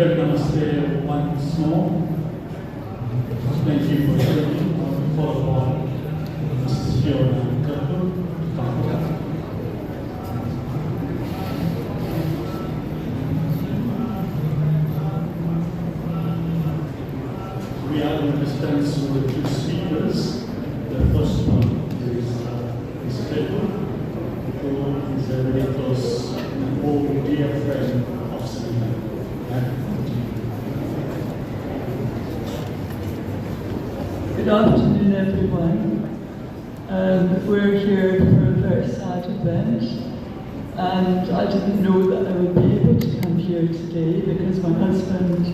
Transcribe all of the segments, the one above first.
heard Namaste once more. Thank you for joining. Followed by Mrs. Fiona Kirkwood. We are going to dispense with two speakers. The first one is Kirkwood, who is a very close and old dear friend of Sunitha. Good afternoon, everyone. We're here for a very sad event, and I didn't know that I would be able to come here today because my husband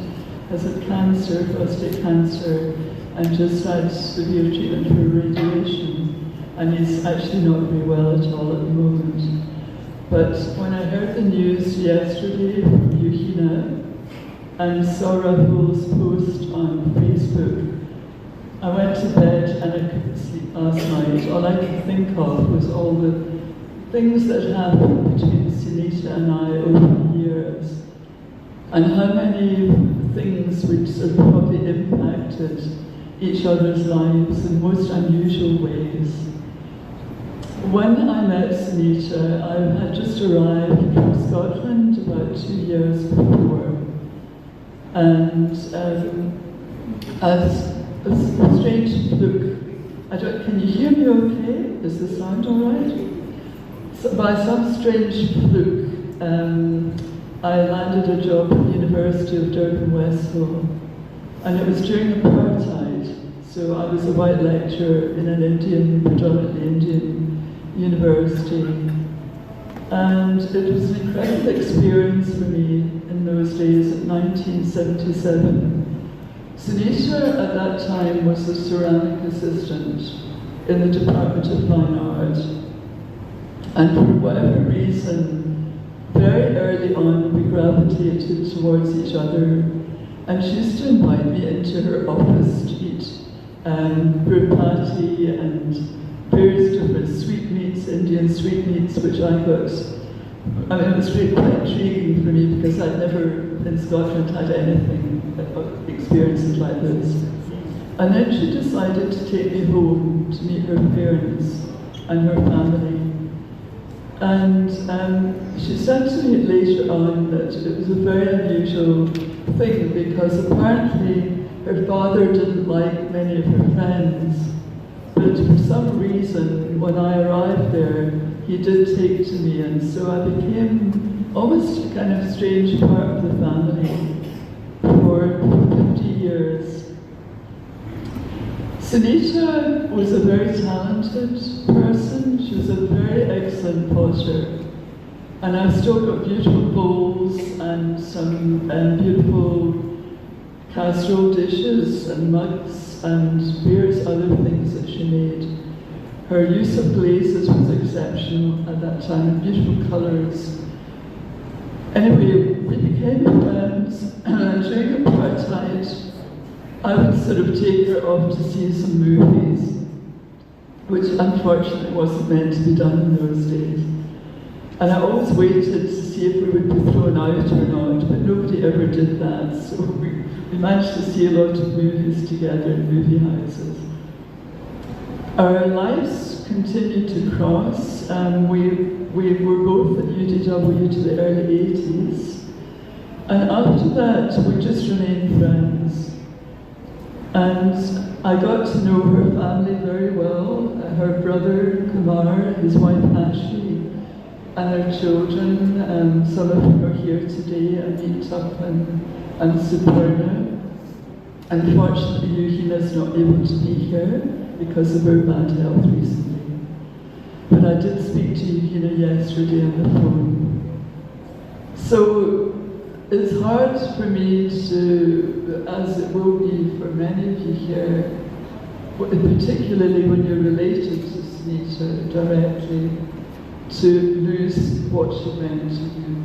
has had cancer, prostate cancer, and just had severe treatment for radiation, and he's actually not very well at all at the moment. But when I heard the news yesterday from Yuhina and saw Rahul's post on Facebook, I went to bed and I couldn't sleep last night. All I could think of was all the things that happened between Sunitha and I over the years, and how many things which have probably impacted each other's lives in most unusual ways. When I met Sunitha, I had just arrived from Scotland about 2 years before, and as a strange fluke, can you hear me okay? Is the sound all right? So by some strange fluke, I landed a job at the University of Durban Westville, and it was during apartheid, so I was a white lecturer in an predominantly Indian university, and it was an incredible experience for me in those days in 1977. Sunitha at that time was a ceramic assistant in the Department of Fine Art, and for whatever reason, very early on we gravitated towards each other, and she used to invite me into her office to eat burpati and various different sweetmeats, Indian sweetmeats, which I got. I mean, it was really quite intriguing for me because I'd never in Scotland had anything, experiences like this. And then she decided to take me home to meet her parents and her family. And she said to me later on that it was a very unusual thing because apparently her father didn't like many of her friends. But for some reason, when I arrived there, he did take to me, and so I became almost a kind of strange part of the family for 50 years. Sunitha was a very talented person. She was a very excellent potter. And I've still got beautiful bowls and some beautiful casserole dishes and mugs and various other things that she made. Her use of glazes was exceptional at that time, beautiful colours. Anyway, we became friends, and during apartheid, I would sort of take her off to see some movies, which unfortunately wasn't meant to be done in those days. And I always waited to see if we would be thrown out or not, but nobody ever did that, so we managed to see a lot of movies together in movie houses. Our lives continued to cross. We were both at UDW to the early 80s. And after that, we just remained friends. And I got to know her family very well. Her brother, Kumar, his wife, Ashley, and their children. Some of them are here today, Anita and Sewbaran. Unfortunately, Yuhina's not able to be here because of her bad health recently. But I did speak to Yuhina yesterday on the phone. So it's hard for me to, as it will be for many of you here, particularly when you're related to Sunitha directly, to lose what she meant to you.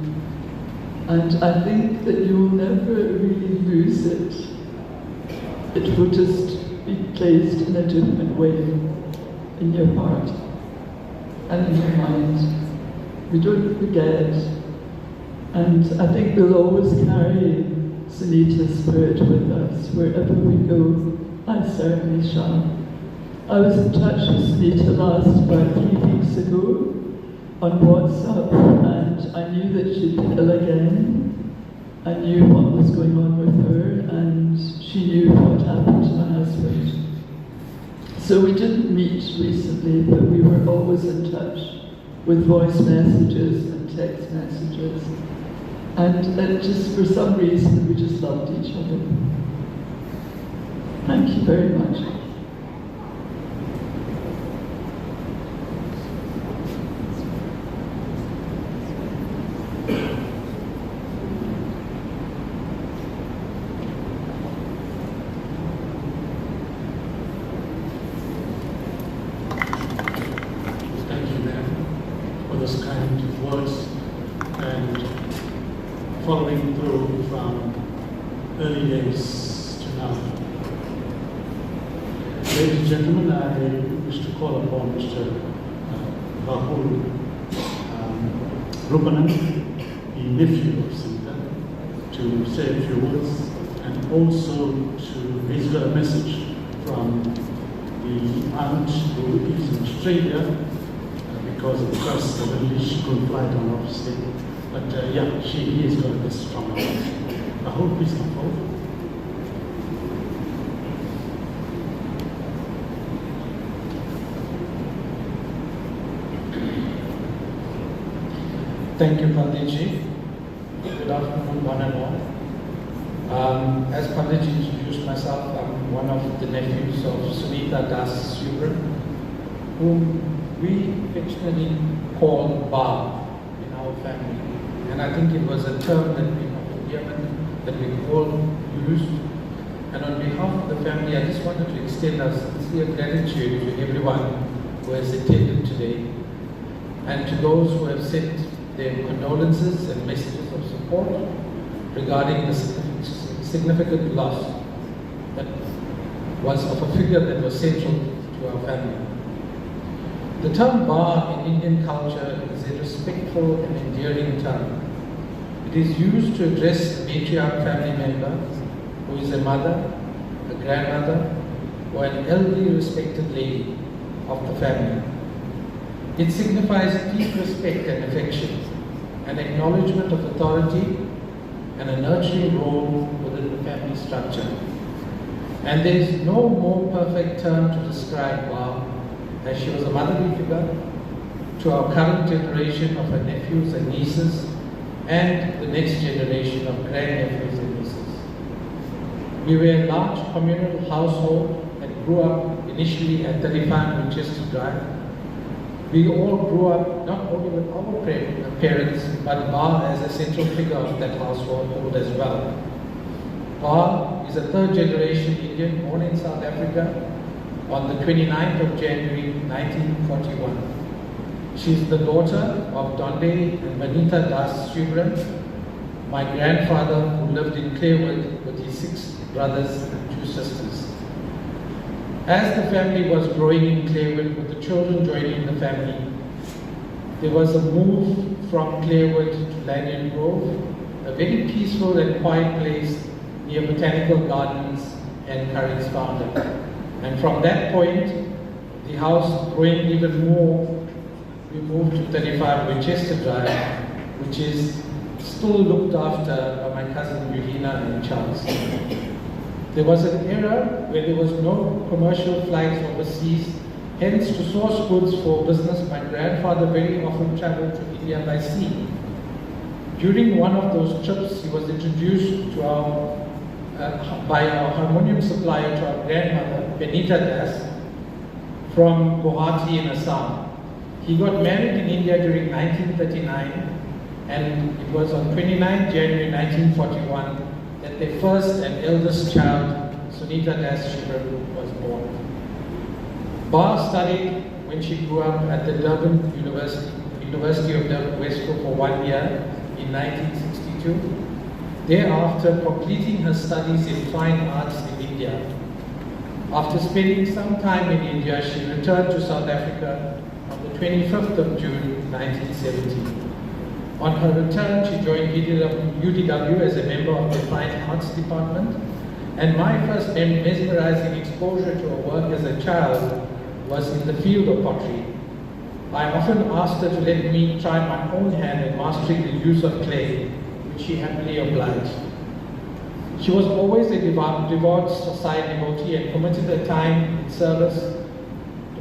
And I think that you'll never really lose it. It will just be placed in a different way in your heart and in your mind. We don't forget, and I think we'll always carry Sunitha's spirit with us wherever we go. I certainly shall. I was in touch with Sunitha about 3 weeks ago on WhatsApp, and I knew that she'd been ill again. I knew what was going on with her, and she knew what happened to my husband. So we didn't meet recently, but we were always in touch with voice messages and text messages. And just for some reason, we just loved each other. Thank you very much. Those kind of words and following through from early days to now. Ladies and gentlemen, I wish to call upon Mr. Rahul Rupanan, the nephew of Sunitha, to say a few words and also to visit a message from the aunt who is in Australia. Because of course she couldn't fly down obviously. But yeah, she is going to be strong. I hope please come forward. Thank you, Panditji. Good afternoon, one and all. As Panditji introduced myself, I'm one of the nephews of Sunitha Das Sewbaran, whom we fictionally call Ba in our family. And I think it was a term that we all used. And on behalf of the family, I just wanted to extend our sincere gratitude to everyone who has attended today, and to those who have sent their condolences and messages of support regarding the significant loss that was of a figure that was central to our family. The term Ba in Indian culture is a respectful and endearing term. It is used to address a matriarch family member who is a mother, a grandmother, or an elderly respected lady of the family. It signifies deep respect and affection, an acknowledgement of authority, and a nurturing role within the family structure. And there is no more perfect term to describe Ba, as she was a motherly figure to our current generation of her nephews and nieces, and the next generation of grandnephews and nieces. We were a large communal household and grew up initially at 35 Winchester Drive. We all grew up not only with our parents, but Ba as a central figure of that household as well. Ba is a third generation Indian born in South Africa on the 29th of January 1941. She is the daughter of Donde and Vanitha Das Sewbaran, my grandfather who lived in Clearwood with his 6 brothers and 2 sisters. As the family was growing in Clearwood with the children joining the family, there was a move from Clearwood to Lanyon Grove, a very peaceful and quiet place near Botanical Gardens and Curry's Founder. And from that point, the house growing even more, we moved to 35 Winchester Drive, which is still looked after by my cousin Eugenia and Charles. There was an era where there was no commercial flights overseas, hence to source goods for business, my grandfather very often traveled to India by sea. During one of those trips, he was introduced to by our harmonium supplier to our grandmother, Vanitha Das, from Guwahati in Assam. He got married in India during 1939, and it was on 29 January 1941 that their first and eldest child, Sunitha Das Sewbaran, was born. Ba studied when she grew up at the Durban University of Durban West Coast for 1 year in 1962. Thereafter, completing her studies in fine arts in India. After spending some time in India, she returned to South Africa on the 25th of June 1970. On her return, she joined UDW as a member of the Fine Arts Department, and my first mesmerizing exposure to her work as a child was in the field of pottery. I often asked her to let me try my own hand at mastering the use of clay, which she happily obliged. She was always a devout Sai devotee and committed her time in service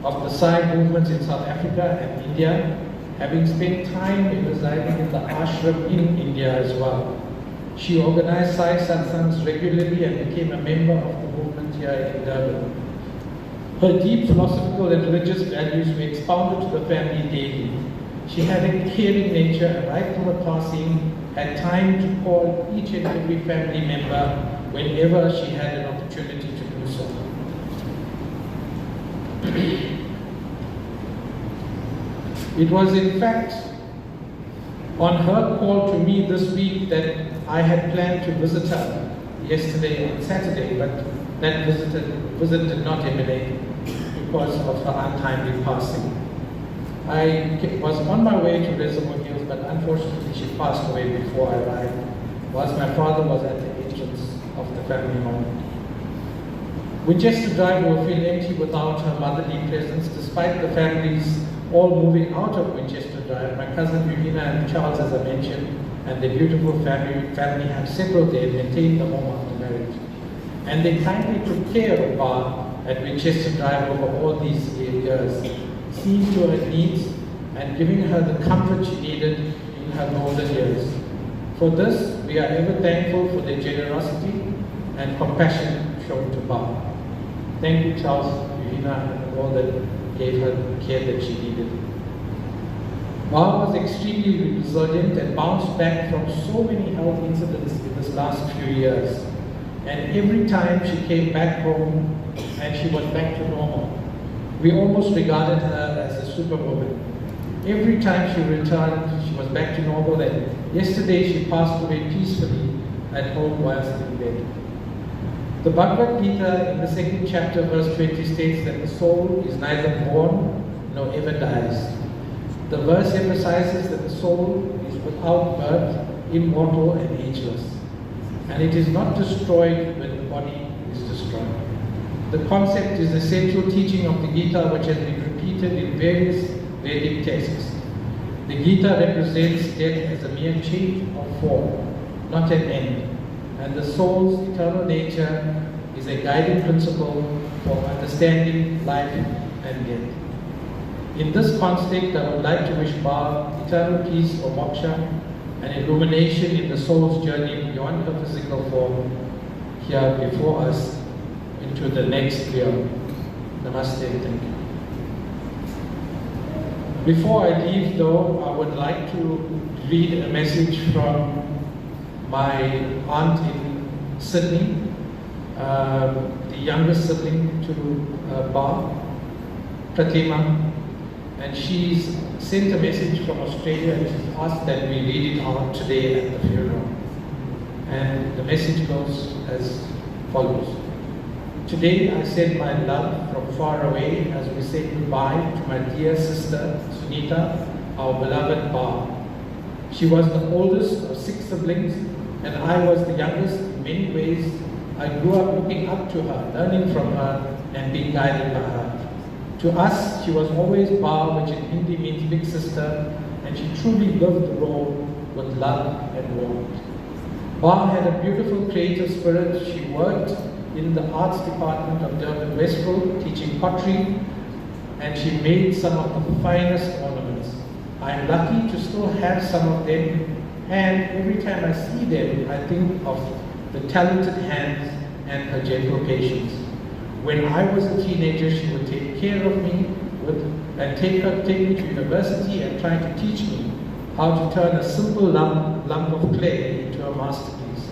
of the Sai movements in South Africa and India, having spent time residing in the ashram in India as well. She organized Sai satsangs regularly and became a member of the movement here in Durban. Her deep philosophical and religious values were expounded to the family daily. She had a caring nature and right from her passing had time to call each and every family member whenever she had an opportunity to do so. It was in fact on her call to me this week that I had planned to visit her yesterday on Saturday, but that visit did not emanate because of her untimely passing. I was on my way to Reservoir Hills, but unfortunately she passed away before I arrived, whilst my father was at the entrance of the family home. Winchester Drive will feel empty without her motherly presence, despite the families all moving out of Winchester Drive. My cousin Eugenia and Charles, as I mentioned, and their beautiful family have settled there and maintained the home after marriage. And they kindly took care of Bar at Winchester Drive over all these years, seeing to her needs and giving her the comfort she needed in her older years. For this, we are ever thankful for their generosity and compassion shown to Bar. Thank you, Charles, Eugenia, and all that gave her the care that she needed. Bar was extremely resilient and bounced back from so many health incidents in this last few years. And every time she came back home and she was back to normal, we almost regarded her as a superwoman. Every time she returned, she was back to normal, and yesterday she passed away peacefully at home whilst in bed. The Bhagavad Gita in the 2nd chapter, verse 20 states that the soul is neither born nor ever dies. The verse emphasizes that the soul is without birth, immortal and ageless, and it is not destroyed when the body is destroyed. The concept is the central teaching of the Gita, which has been repeated in various Vedic texts. The Gita represents death as a mere change of form, not an end, and the soul's eternal nature is a guiding principle for understanding life and death. In this context, I would like to wish Bar eternal peace or moksha and illumination in the soul's journey beyond her physical form here before us into the next realm. Namaste, thank you. Before I leave though, I would like to read a message from my aunt in Sydney, the youngest sibling to Bar, Pratima, and she's sent a message from Australia and she's asked that we read it out today at the funeral. And the message goes as follows. Today I send my love from far away as we say goodbye to my dear sister Sunitha, our beloved Bar. She was the oldest of 6 siblings and I was the youngest. In many ways, I grew up looking up to her, learning from her and being guided by her. To us, she was always Bar, which in Hindi means big sister, and she truly lived the role with love and warmth. Bar had a beautiful creative spirit. She worked in the arts department of Durban Westfield, teaching pottery, and she made some of the finest ornaments. I am lucky to still have some of them, and every time I see them, I think of the talented hands and her gentle patience. When I was a teenager, she would take care of me and take me to university and try to teach me how to turn a simple lump of clay into a masterpiece.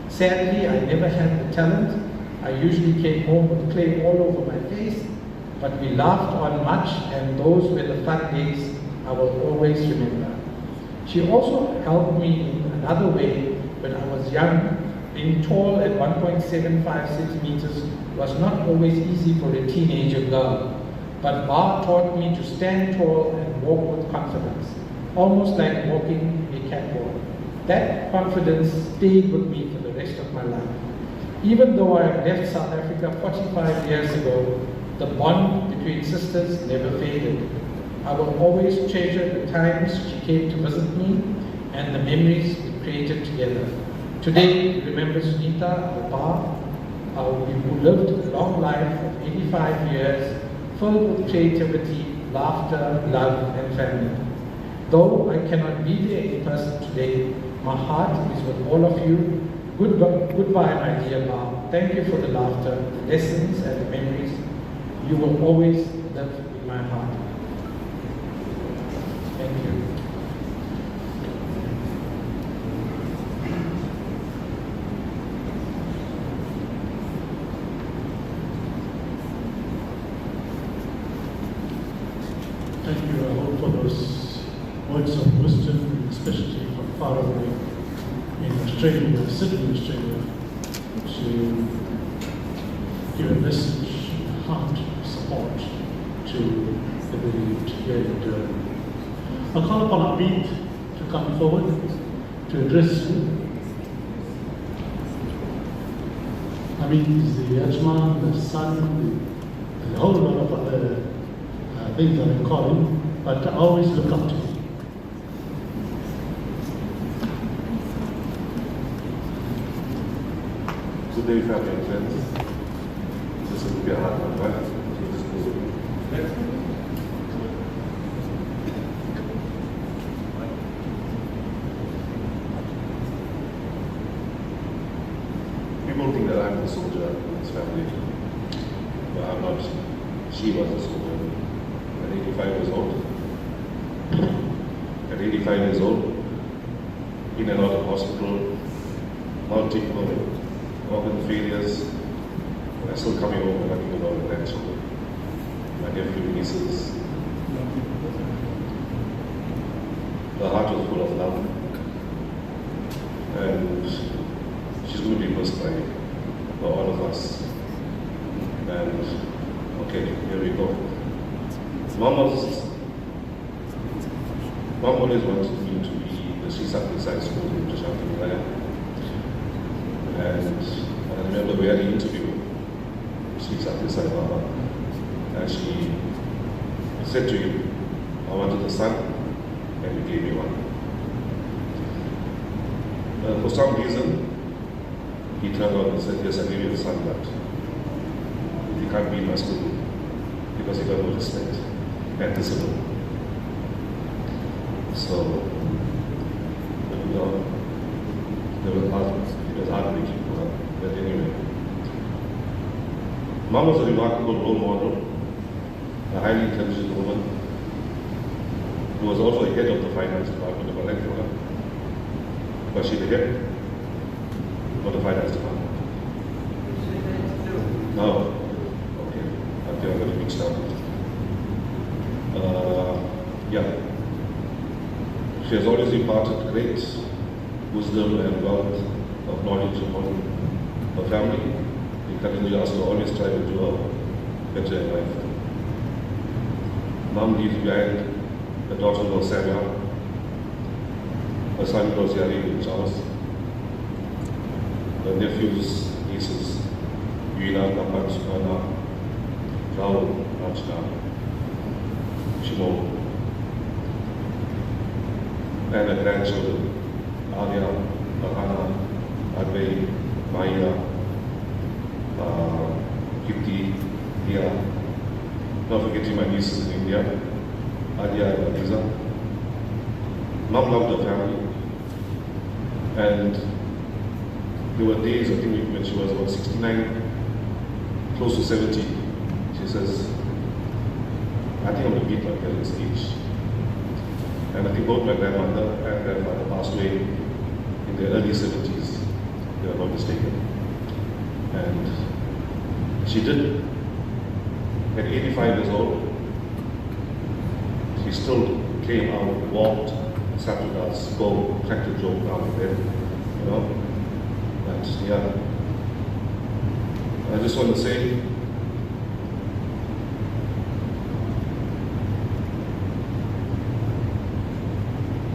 Sadly, I never had the talent. I usually came home with clay all over my face, but we laughed on much, and those were the fun days I will always remember. She also helped me in another way when I was young. Being tall at 1.756 meters was not always easy for a teenager girl, but Bar taught me to stand tall and walk with confidence. almost like walking a catwalk. That confidence stayed with me for the rest of my life. Even though I left South Africa 45 years ago, the bond between sisters never faded. I will always treasure the times she came to visit me and the memories we created together. Today, we remember Sunitha, our bar, who lived a long life of 85 years, filled with creativity, laughter, love, and family. Though I cannot be there in person today, my heart is with all of you. Goodbye, my dear bar. Thank you for the laughter, the lessons, and the memories. You will always live in my heart. Thank you. Thank you, all, for those words of wisdom, especially from far away in Australia, Sydney, Australia, to give a message, heart, support to the bereaved here in Durham. I call upon Abid to come forward to address you. Abid is the Yajman, the son, and a whole lot of other things that I call him, but I always look up to him. Today, family and friends, this will be a hard one, right? People think that I'm the soldier in this family, but I'm not. She was a soldier. At 85 years old. At 85 years old, in and out of hospital, multiple organ failures, and I'm still coming home and talking about the grandchildren, my nephew, nieces. Her heart was full of love, and she's going to be missed by all of us. And okay, here we go. Mom always wanted me to be the Sri Sakti Science School in Jashanti. And I remember we had an interview with Sri Sakti Sai Baba, and she said to him, I wanted a son, and he gave me one. For some reason, he turned out and said, yes, I gave you a son, but he can't be in my school because he got no respect and discipline. So, you know, it was heartbreaking for her. But anyway, Mom was a remarkable role model, a highly intelligent woman who was also the head of the finance department of Electoral. Was she the head of the finance department? No. Okay. I think I'm going to mix up. Yeah. She has always imparted great wisdom and wealth of knowledge upon her family, encouraging us to always try to do our better in life. Mom leaves behind a daughter called Samuel, a son called Yari and Charles, her nephews, nieces, Yuina, Kapan, Sukana, Rahul, Rajna, Shimon, and her grandchildren, Arya, Ahana, Advay, Maya, Kitty, Dia, not forgetting my nieces in India, Adia and Adiza. Mom loved her family, and there were days, I think when she was about 69, close to 70, she says, I think I'm going to beat my parents' age. And I think both my grandmother and grandfather passed away in their early 70s, if I'm not mistaken. And she did. At 85 years old, she still came out, walked, sat with us, go, cracked a joke down in bed, you know. And yeah, I just want to say,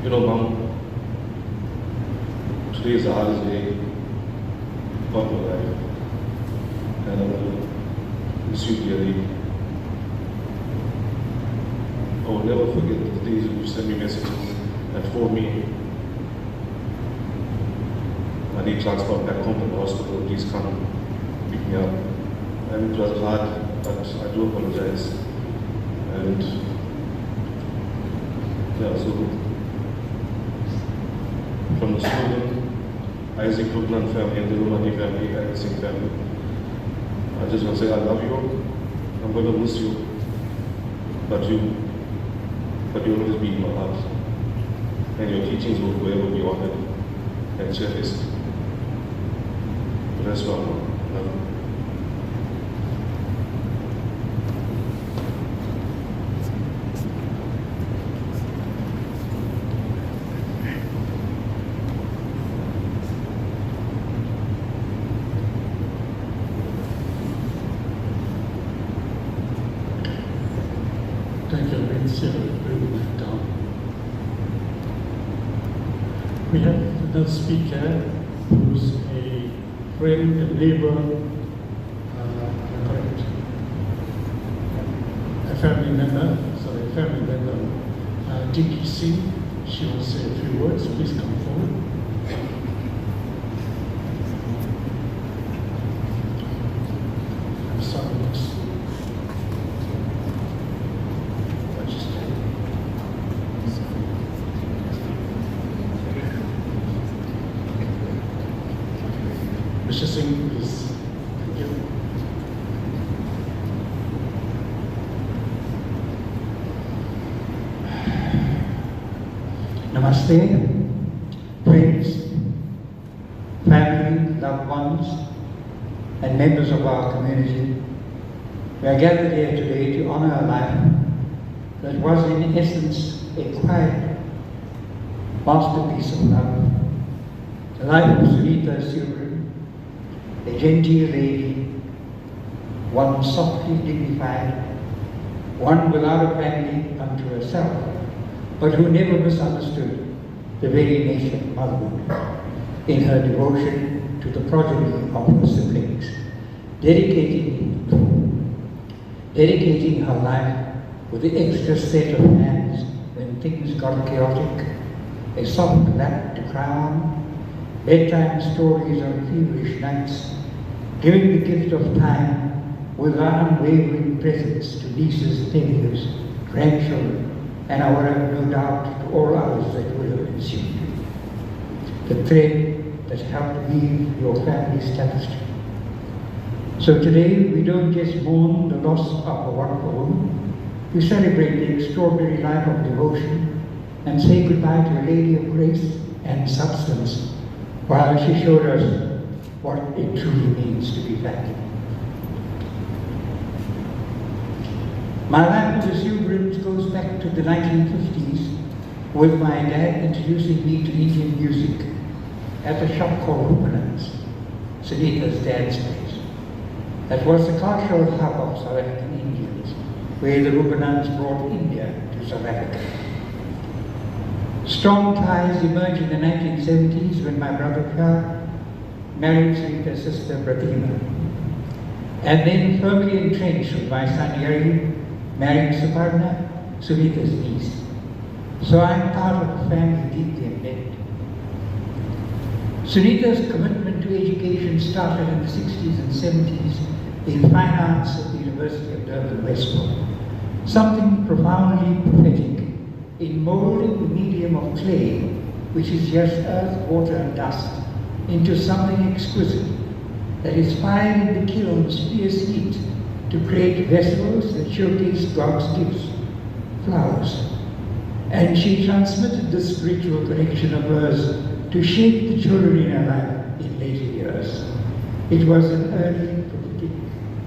You know, Mom, today is the hardest day of my life, and I will miss you dearly. I will never forget the days when you sent me messages and phoned me. I need transport back home to the hospital. Please come pick me up. And it was hard, but I do apologize. And yeah, so from the Sewbaran, Isaac Rupnan family and the Romani family and the Singh family, I just want to say I love you. I'm going to miss you, but you'll always be in my heart. And your teachings will forever be honored and cherished. Rest well, Mom. Love you. Thank you, Vince. Bring that down. We have another speaker who's a friend, a neighbor, a family member, Dickie Singh. She will say a few words. Please come forward. I'm sorry, miss. Mr. Singh, please. Thank you. Namaste, friends, family, loved ones, and members of our community. We are gathered here today to honor a life that was in essence a quiet masterpiece of love. The life of Sunitha Sewbaran, a genteel lady, one softly dignified, one without a family unto herself, but who never misunderstood the very nature of motherhood in her devotion to the progeny of her siblings, dedicating her life with the extra set of hands when things got chaotic, a soft lap to cry on, bedtime stories on feverish nights, giving the gift of time with her unwavering presence to nieces, nephews, grandchildren, and I will have no doubt to all others that will have ensued. The thread that helped weave your family's tapestry. So today we don't just mourn the loss of a wonderful woman, we celebrate the extraordinary life of devotion and say goodbye to a lady of grace and substance, while she showed us what it truly means to be family. My life with the Sewbarans goes back to the 1950s, with my dad introducing me to Indian music at a shop called Rupanan's, Sunitha's dad's place. That was the cultural hub of South African Indians, where the Rupanans brought India to South Africa. Strong ties emerged in the 1970s when my brother Pierre married Sunitha's sister Pratima, and then firmly entrenched with my son Yeri, marrying Suparna, Sunitha's niece. So I'm part of a family deeply embedded. Sunitha's commitment to education started in the 60s and 70s in fine arts at the University of Durban, Westport. Something profoundly prophetic in molding the medium of clay, which is just earth, water, and dust, into something exquisite that is fired in the kiln's fierce heat to create vessels that showcase God's gifts, flowers. And she transmitted this spiritual connection of hers to shape the children in her life in later years. It was an early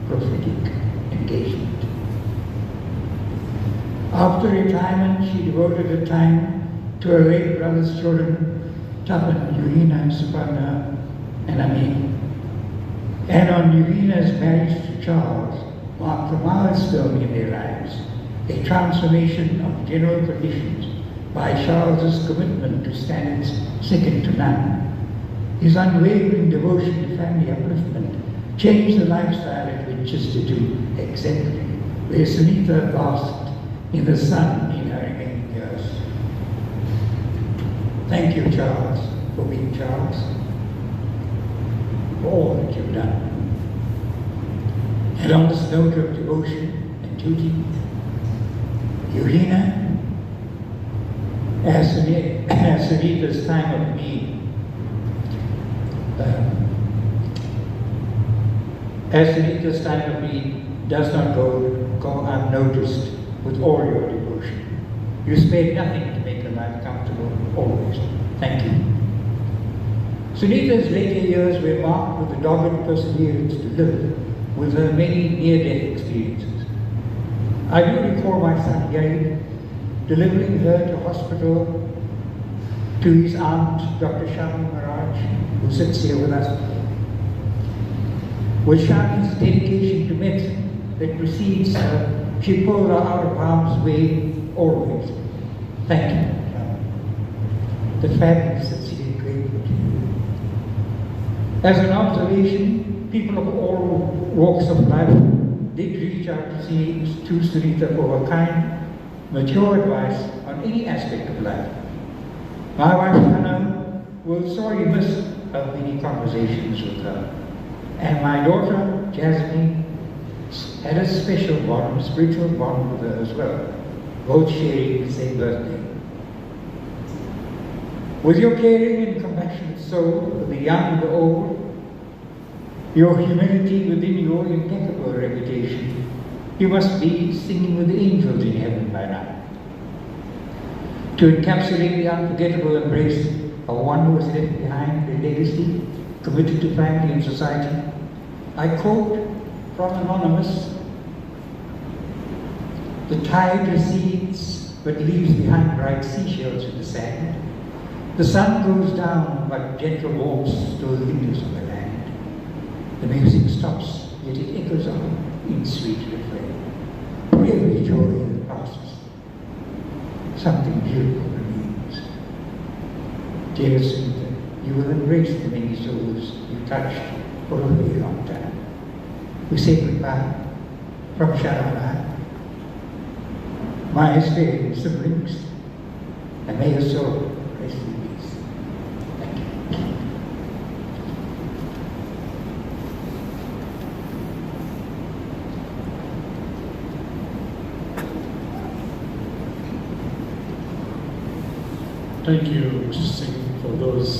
prophetic engagement. After retirement, she devoted her time to her late brother's children, Tapan, Yuhina, Suparna, and Amin. And on Yuhina's marriage to Charles marked a milestone in their lives, a transformation of general conditions by Charles's commitment to standards second to none. His unwavering devotion to family upliftment changed the lifestyle at Winchester to exemplary, where Sunitha basked in the sun in her remaining years. Thank you, Charles, for being Charles, for all that you've done. And on this note of devotion and duty, Eugenia, as Sunitha's time of need, does not go unnoticed with all your devotion. You spared nothing to make her life comfortable, always. Thank you. Sunitha's later years were marked with the dogged perseverance to live with her many near-death experiences. I do recall my son Gary delivering her to hospital to his aunt, Dr. Shami Maharaj, who sits here with us today. With Shami's dedication to medicine that precedes her, she pulled her out of harm's way always. Thank you, Shami. The fabulous that she did great good to you. As an observation, people of all walks of life did reach out to Sunitha for her kind, mature advice on any aspect of life. My wife Hannah will sorely miss her many conversations with her. And my daughter Jasmine had a special bond, spiritual bond with her as well, both sharing the same birthday. With your caring and compassionate soul for the young and the old, your humility within your impeccable reputation, you must be singing with the angels in heaven by now. To encapsulate the unforgettable embrace of one who has left behind a legacy committed to family and society, I quote from Anonymous, "The tide recedes but leaves behind bright seashells in the sand. The sun goes down but gentle warmth still lingers on the land. The music stops, yet it echoes on in sweet refrain. For every joy that passes, something beautiful remains. Dear Sunitha, you will embrace the many souls you touched for a very long time. We say goodbye from Sharon, my sparing siblings, and may your soul rest in peace. Thank you. Thank you, Mr. Singh, for those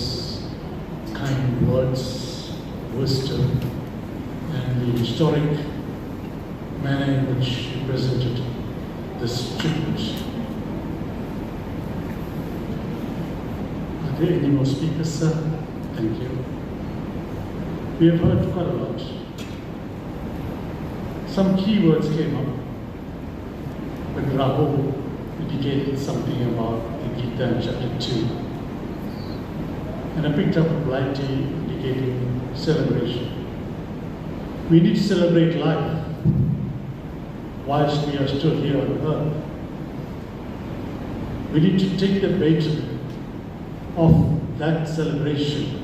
kind words, wisdom, and the historic manner in which you presented this tribute. Are there any more speakers, sir? Thank you. We have heard quite a lot. Some key words came up. When Rahul indicated something about the Gita in chapter 2. And I picked up Blighty indicating celebration. We need to celebrate life whilst we are still here on earth. We need to take the baton of that celebration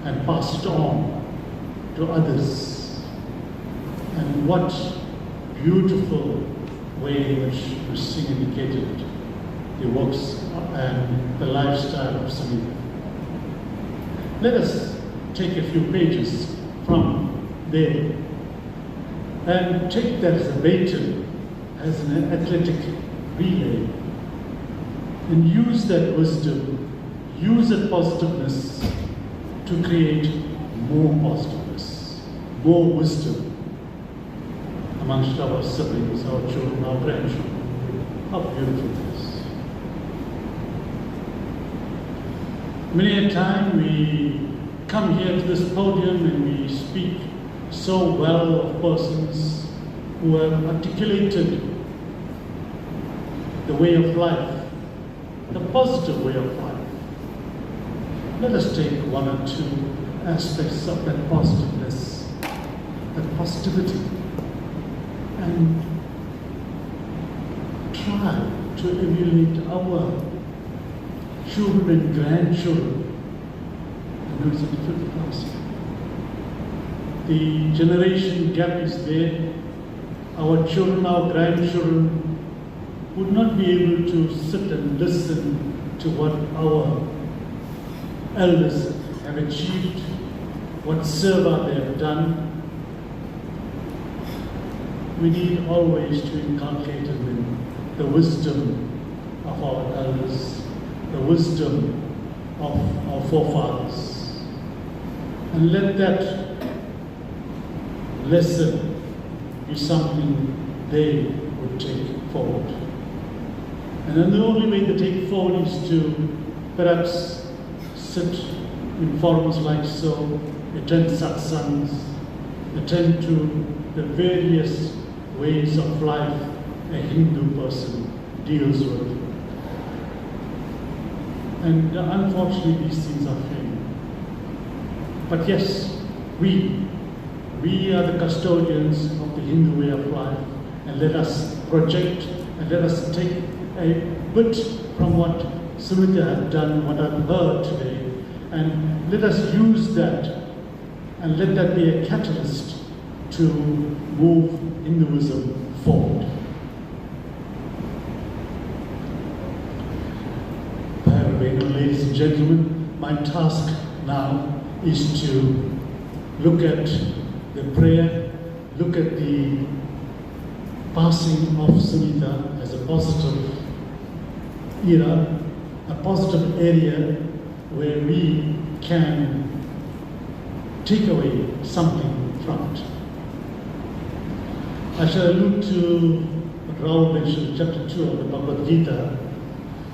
and pass it on to others. And what beautiful way in which Singh indicated the works and the lifestyle of Sunitha. Let us take a few pages from there and take that as a baton, as an athletic relay, and use that wisdom, use that positiveness to create more positiveness, more wisdom amongst our siblings, our children, our grandchildren. How beautiful it is. Many a time we come here to this podium and we speak so well of persons who have articulated the way of life, the positive way of life. Let us take one or two aspects of that positiveness, that positivity, and try to emulate our children and grandchildren. I know it's a difficult task. The generation gap is there. Our children, our grandchildren would not be able to sit and listen to what our elders have achieved, what serva they have done. We need always to inculcate in them the wisdom of our elders, the wisdom of our forefathers, and let that lesson be something they would take forward. And then the only way they take forward is to perhaps sit in forums like so, attend satsangs, attend to the various ways of life a Hindu person deals with. And unfortunately these things are failing. But yes, we are the custodians of the Hindu way of life, and let us project and let us take a bit from what Sunitha had done, what I've heard today, and let us use that and let that be a catalyst to move Hinduism forward. Ladies and gentlemen, my task now is to look at the prayer, look at the passing of Sunitha as a positive era, a positive area where we can take away something from it. I shall allude to what Rahul mentioned, chapter 2 of the Bhagavad Gita.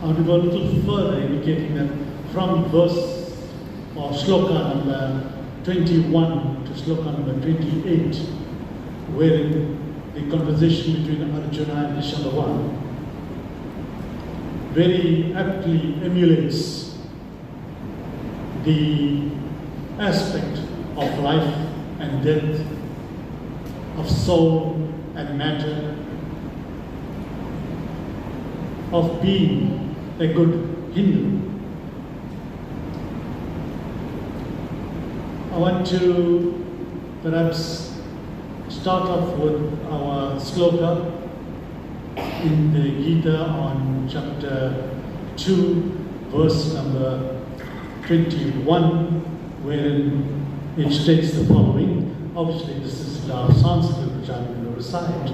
I want to go a little further, indicating that from verse or shloka number 21 to shloka number 28, wherein the conversation between Arjuna and Nishalavan very aptly emulates the aspect of life and death, of soul and matter, of being a good Hindu. I want to perhaps start off with our sloka in the Gita on chapter 2, verse number 21, wherein it states the following. Obviously, this is our Sanskrit which I'm going to recite,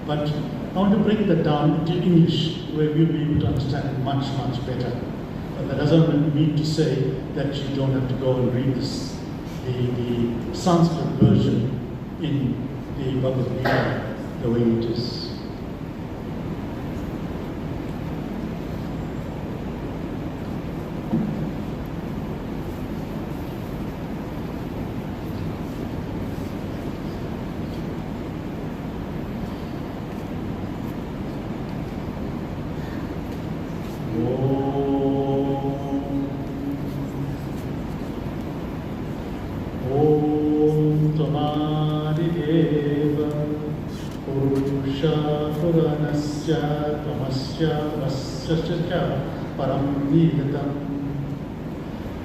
but I want to break that down into English where we'll be able to understand it much, much better. But that doesn't mean to say that you don't have to go and read this, the Sanskrit version in the Bhagavad Gita the way it is. Param Nigatam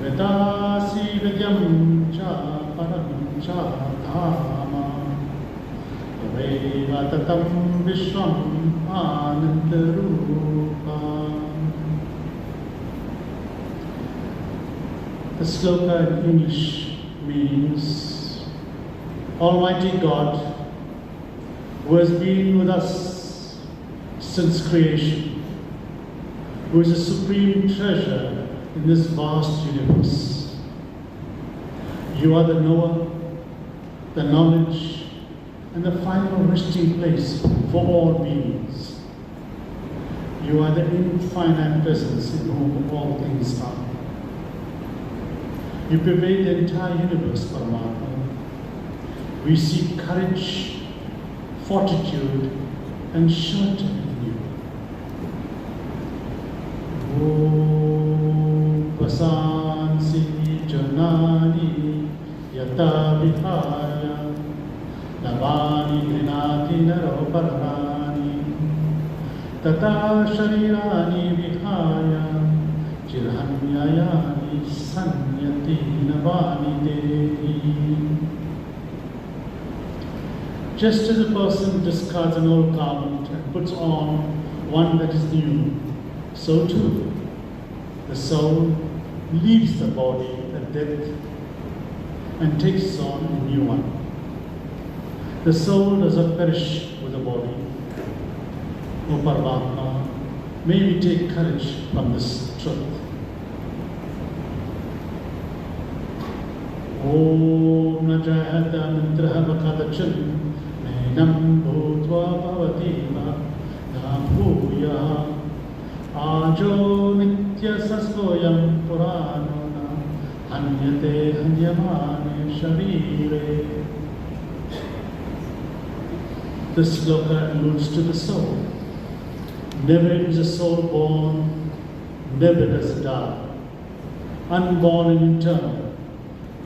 Vedasi Vidyam Cha Param Cha Dhama Vatatam Vishwam Anandarupa. The sloka in English means Almighty God, who has been with us since creation, who is a supreme treasure in this vast universe. You are the knower, the knowledge, and the final resting place for all beings. You are the infinite presence in whom all things are. You pervade the entire universe, Paramatma. We seek courage, fortitude, and shelter in you. Om Vasansi Janani Yata Vihaya Navani Grinati Naro Parani Tata Sharirani Vihaya Chirhani Nayani Sanyati Navani Devi. Just as a person discards an old garment and puts on one that is new, so too the soul leaves the body at death and takes on a new one. The soul does not perish with the body. O Paramatma, may we take courage from this truth. Om Najayata Mitraha Vakadachan Nainam Bhutva Bhavativa Nabhuya Ajo Nitya Sasvoyam Puranona Hanyate Hanyamane Sharire. This sloka alludes to the soul. Never is a soul born, never does it die. Unborn and eternal,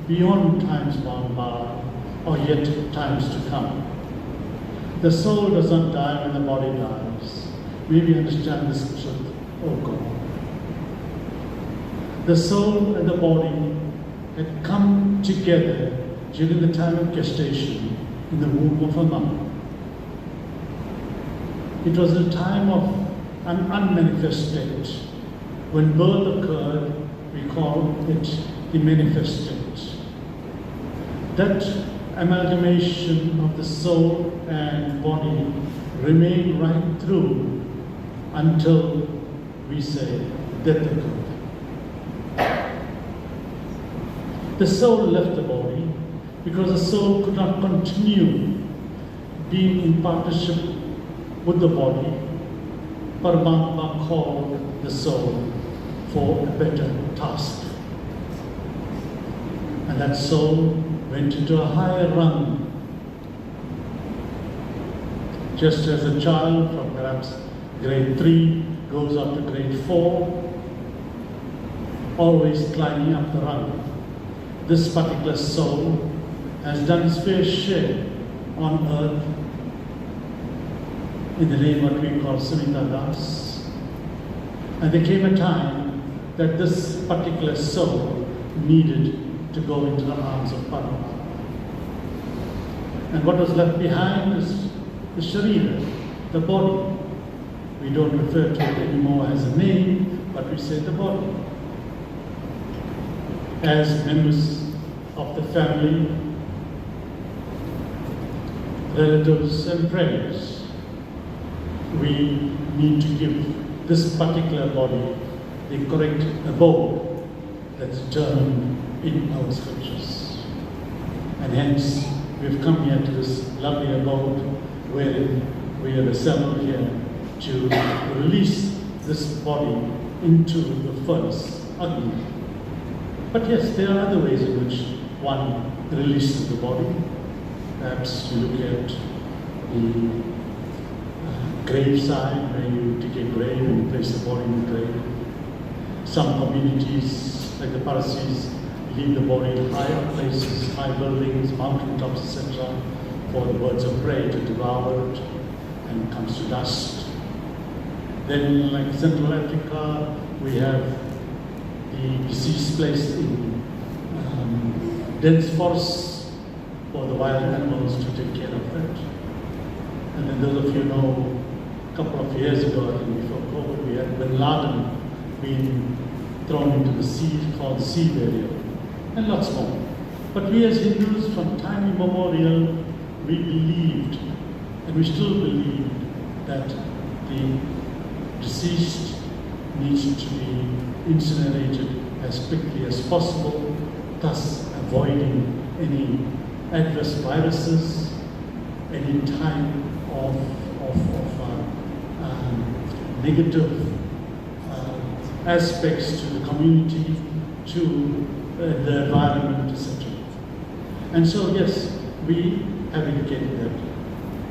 beyond times gone by, or yet times to come. The soul does not die when the body dies. May we understand this truth, O God. The soul and the body had come together during the time of gestation in the womb of a mother. It was a time of an unmanifest state. When birth occurred, we call it the manifest state. That amalgamation of the soul and body remained right through until we say death occurred. The soul left the body because the soul could not continue being in partnership with the body. Paramatma called the soul for a better task. And that soul went into a higher rung. Just as a child from perhaps grade 3 goes up to grade 4, always climbing up the rung. This particular soul has done its fair share on earth in the name of what we call Sunitha Das. And there came a time that this particular soul needed to go into the arms of Paramatma. And what was left behind is the Sharira, the body. We don't refer to it anymore as a name, but we say the body. As members of the family, relatives and friends, we need to give this particular body the correct abode that's determined in our scriptures. And hence, we've come here to this lovely abode wherein we are assembled here to release this body into the furnace, Agni. But yes, there are other ways in which one releases the body. Perhaps you look at the graveside where you dig a grave and place the body in the grave. Some communities, like the Parsis, leave the body in higher places, high buildings, mountaintops, etc., for the birds of prey to devour it and comes to dust. Then, like Central Africa, we have the deceased placed in dense forests for the wild animals to take care of it. And then those of you know, a couple of years ago, I think before COVID, we had Bin Laden being thrown into the sea, called the sea burial, and lots more. But we as Hindus, from time immemorial, we believed, and we still believe, that the deceased needs to be incinerated as quickly as possible, thus avoiding any adverse viruses, any type of negative aspects to the community, to the environment, etc. And so, yes, we have indicated that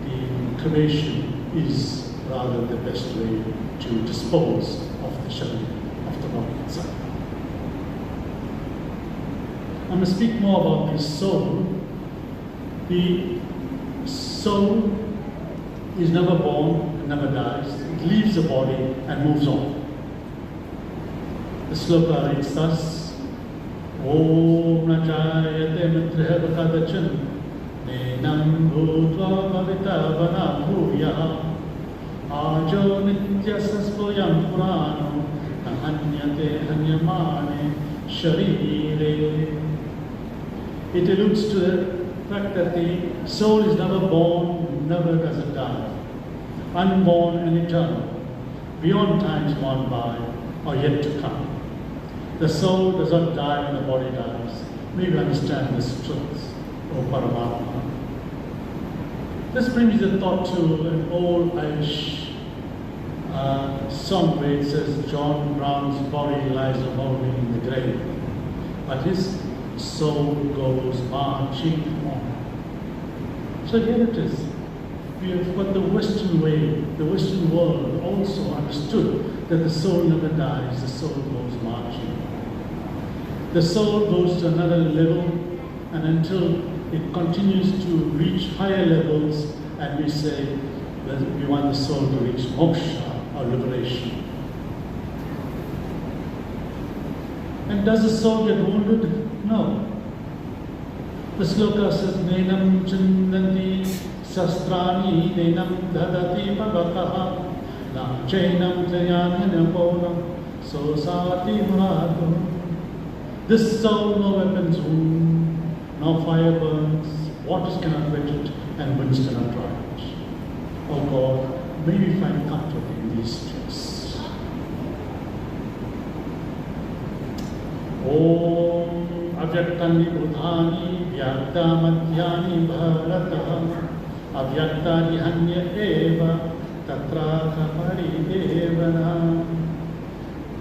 the cremation is rather the best way to dispose of the Sharira, of the body itself. I'm going to speak more about the soul. The soul is never born, never dies. It leaves the body and moves on. The sloka reads thus: Om Najayate Mitrah Vakadachan Nenam Bhutva Bhavita Vana Bhuyaha Ajo Nitya Saspoyam Purano Nahanyate Hanyamane Sharire. It alludes to the fact that the soul is never born, never does it die. Unborn and eternal, beyond times gone by or yet to come. The soul does not die when the body dies. May we understand this truth, O Paramatma. This brings the thought to an old Irish song where it says, John Brown's body lies a moaning in the grave, but his soul goes marching on. So here it is. We have got the Western way, the Western world also understood that the soul never dies, the soul goes marching. The soul goes to another level, and until it continues to reach higher levels, and we say that we want the soul to reach moksha or liberation. And does the soul get wounded? No. The sloka says, Nenam chindanti sastrani nenam dadati pavakaha na chainam jayanam ponam sosati muradu. This soul no weapons wound, no fire burns, waters cannot wet it, and winds cannot dry it. Oh God, may we find comfort in these truths. Om Avyaktani Udhani Vyakta Madhyani Bharataha Avyaktani Hanya Eva Tatra Kamari Devana.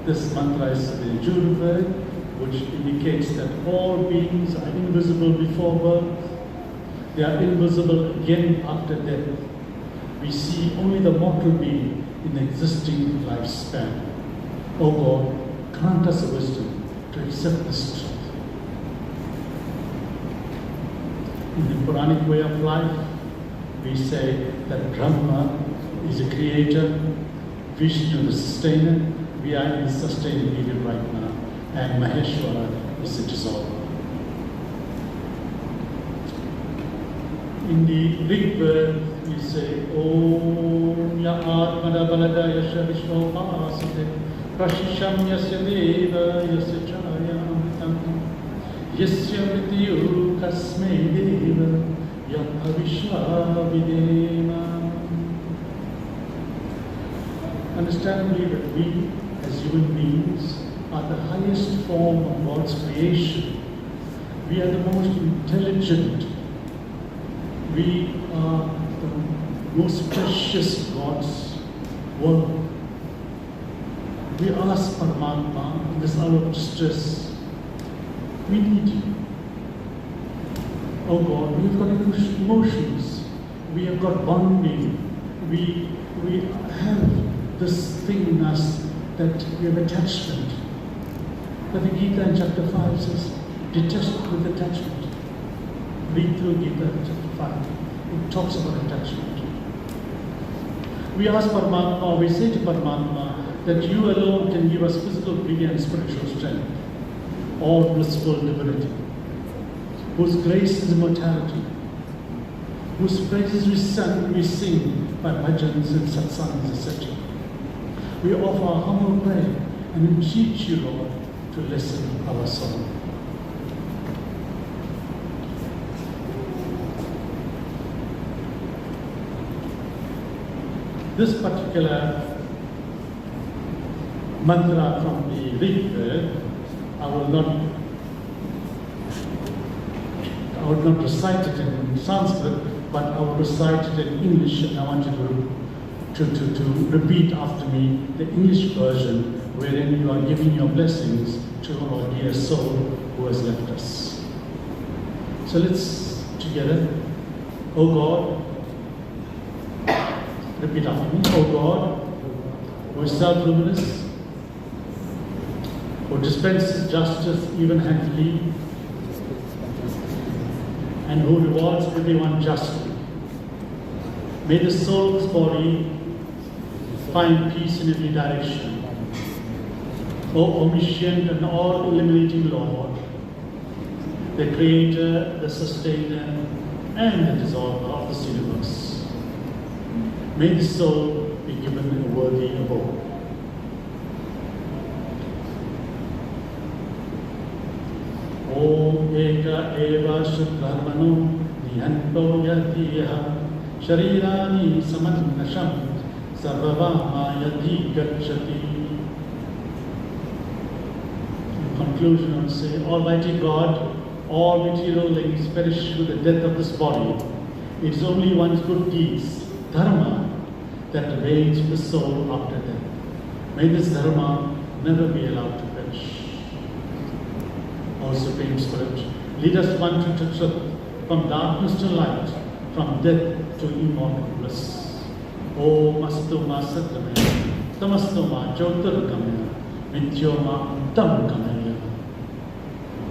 This mantra is the Yajurveda, which indicates that all beings are invisible before birth. They are invisible again after death. We see only the mortal being in the existing lifespan. O God, grant us the wisdom to accept this truth. In the Puranic way of life, we say that Brahma is a creator, Vishnu the sustainer, we are in the sustaining period right now, and Maheshwara is the dissolver. In the Rigveda, we say, Om Ya Atmana Balada Yasha Vishnu Pasate Prashisham Yasya Deva Yasya Chayam Yasya Vidyu Kasme Deva Yam Bhavishwa Videma. Understandably that we as human beings are the highest form of God's creation. We are the most intelligent. We are the most precious God's work. We ask Paramatma in this hour of distress, we need you. Oh God, we've got emotions, we have got bonding, we have this thing in us that we have attachment. But the Gita in chapter 5 says, detest with attachment. Read through Gita chapter 5. It talks about attachment. We ask Paramatma, we say to Paramatma, that you alone can give us physical beauty and spiritual strength, all blissful divinity, whose grace is immortality, whose praises we sing by bhajans and satsangs, etc. We offer our humble prayer and entreat you, Lord, to listen our song. This particular mantra from the Rigveda, I would not recite it in Sanskrit, but I will recite it in English, and I want you to repeat after me the English version, wherein you are giving your blessings to our dear soul who has left us. So let's together, O God, repeat after me, O God, who is self-luminous, who dispenses justice even-handedly, and who rewards everyone justly. May the soul's body find peace in every direction. O omniscient and all eliminating Lord, the creator, the sustainer, and the dissolver of this universe. May this soul be given a worthy abode. Om Eka Eva Shukramano Nihanto Yatiha Sharirani Samannasham Sarvavama Yati Gachati. In conclusion, I will say, Almighty God, all material things perish with the death of this body. It is only one's good deeds, dharma, that remains with the soul after death. May this dharma never be allowed to perish. O Supreme Spirit, lead us one to truth, from darkness to light, from death to immortal bliss. O Mastu Ma Sattamaya, Tamastu Ma Jyotirgamaya, Mithyo Ma Tam Gamaya.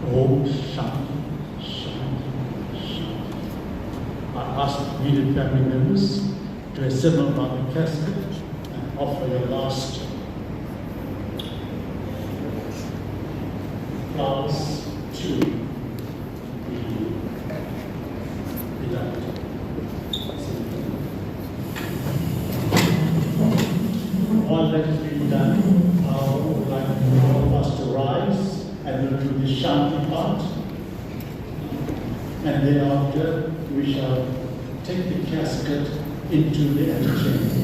Om Shanti, Shanti, Shanti. I ask immediate family members to assemble around the casket and offer your last flowers to the beloved. All that has been done, I would like all of us to rise and we'll do the Shanti part. And thereafter, we shall take the casket into the antechamber.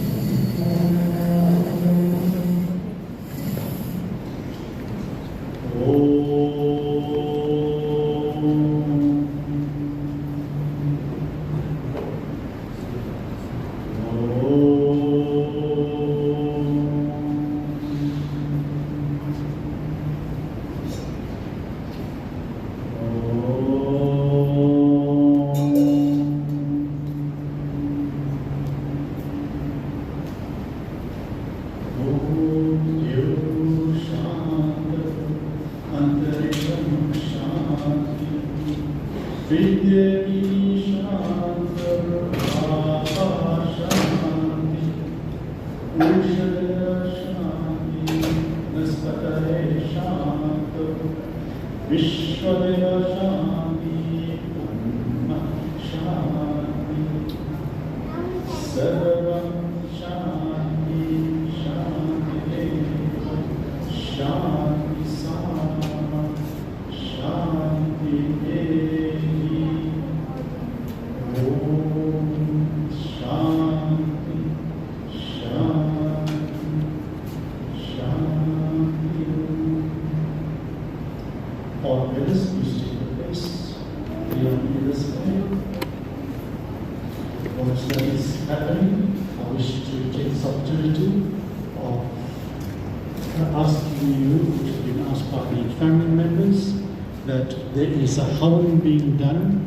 Is a howling being done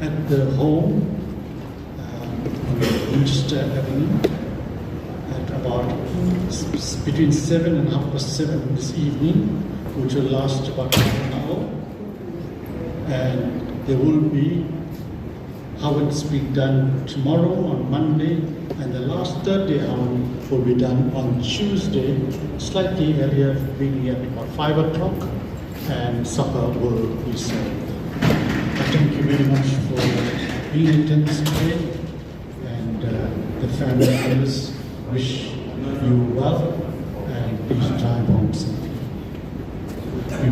at the home on Winchester Avenue at about between 7 and 7:30 this evening, which will last about half an hour. And there will be howlings being done tomorrow on Monday, and the last third day howling will be done on Tuesday, slightly earlier, beginning at about 5 o'clock. And supper will be served. I thank you very much for being in attendance today, and the family members wish you well, and please drive home safely.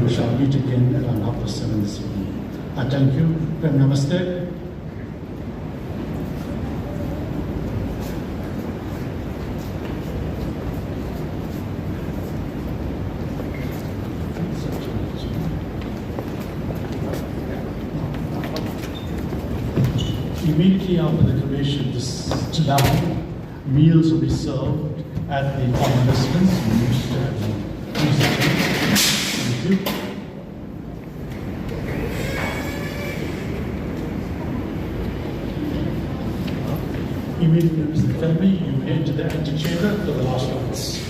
We shall meet again around 7:30 this evening. I thank you. Namaste. Immediately after the cremation, meals will be served at the common residence. Thank you. Immediately members of the family, you head to the antechamber for the last rites.